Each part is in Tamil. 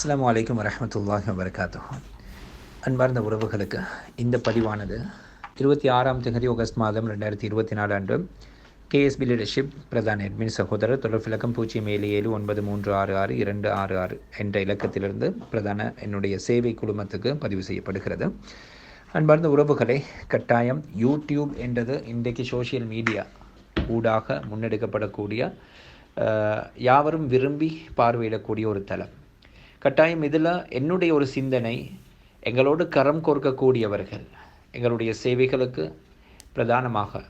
அஸ்ஸலாமு அலைக்கும் வரஹ்மத்துல்லாஹி வபரகாத்துஹு. அன்பார்ந்த உறவுகளுக்கு இந்த பதிவானது 26ஆம் தேதி ஆகஸ்ட் மாதம் 2024 அன்று கேஎஸ்பி லீடர்ஷிப் பிரதான அட்மின் சகோதரர் தொடர் விளக்கம் 0779366266 என்ற இலக்கத்திலிருந்து பிரதான என்னுடைய சேவை குழுமத்துக்கு பதிவு செய்யப்படுகிறது. அன்பார்ந்த உறவுகளை, கட்டாயம் யூடியூப் என்றது இன்றைக்கு சோஷியல் மீடியா ஊடாக முன்னெடுக்கப்படக்கூடிய யாவரும் விரும்பி பார்வையிடக்கூடிய ஒரு தளம். கட்டாயம் இதில் என்னுடைய ஒரு சிந்தனை, எங்களோடு கரம் கோர்க்கக்கூடியவர்கள், எங்களுடைய சேவைகளுக்கு பிரதானமாக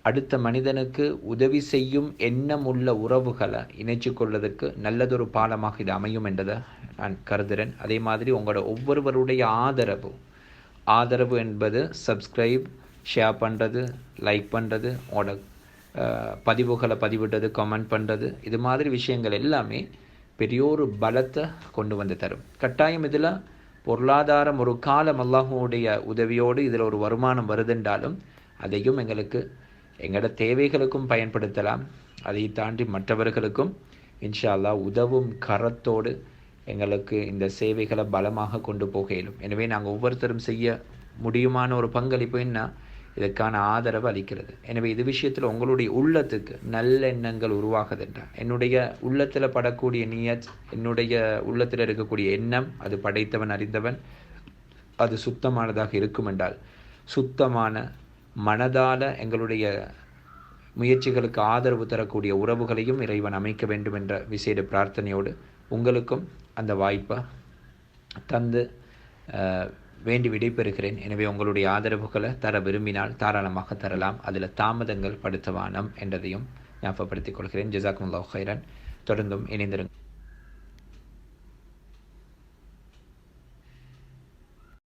அடுத்த மனிதனுக்கு உதவி செய்யும் எண்ணம் உள்ள உறவுகளை இணைச்சு கொள்வதற்கு நல்லதொரு பாலமாக இது அமையும் என்றதை நான் கருதுகிறேன். அதே மாதிரி உங்களோட ஒவ்வொருவருடைய ஆதரவு என்பது சப்ஸ்கிரைப், ஷேர் பண்ணுறது, லைக் பண்ணுறது, உங்களோட பதிவுகளை பதிவிடுறது, கமெண்ட் பண்ணுறது, இது மாதிரி விஷயங்கள் எல்லாமே பெரியோரு பலத்தை கொண்டு வந்து தரும். கட்டாயம் இதில் பொருளாதாரம் ஒரு காலம் அல்லாஹ்வுடைய உதவியோடு இதில் ஒரு வருமானம் வருதுன்றாலும் அதையும் எங்களோட தேவைகளுக்கும் பயன்படுத்தலாம். அதை தாண்டி மற்றவர்களுக்கும் இன்ஷா அல்லாஹ் உதவும் கரத்தோடு எங்களுக்கு இந்த சேவைகளை பலமாக கொண்டு போக இயலும். எனவே நாங்கள் ஒவ்வொருத்தரும் செய்ய முடியுமான ஒரு பங்களிப்பு என்ன, இதற்கான ஆதரவு அளிக்கிறது. எனவே இது விஷயத்தில் உங்களுடைய உள்ளத்துக்கு நல்ல எண்ணங்கள் உருவாகுதுன்றால், என்னுடைய உள்ளத்தில் படக்கூடிய நியத், என்னுடைய உள்ளத்தில் இருக்கக்கூடிய எண்ணம் அது படைத்தவன் அறிந்தவன், அது சுத்தமானதாக இருக்கும் என்றால் சுத்தமான மனதால் எங்களுடைய முயற்சிகளுக்கு ஆதரவு தரக்கூடிய உறவுகளையும் இறைவன் அமைக்க வேண்டும் என்ற விசேட பிரார்த்தனையோடு உங்களுக்கும் அந்த வாய்ப்பை தந்து வேண்டி விடைபெறுகிறேன். எனவே உங்களுடைய ஆதரவுகளை தர விரும்பினால் தாராளமாக தரலாம். அதில் தாமதங்கள் படுத்தவானம் என்றதையும் ஞாபகப்படுத்திக் கொள்கிறேன். ஜஸாக்குமுல்லாஹ் ஹைரன். தொடர்ந்தும் இணைந்திருங்கள்.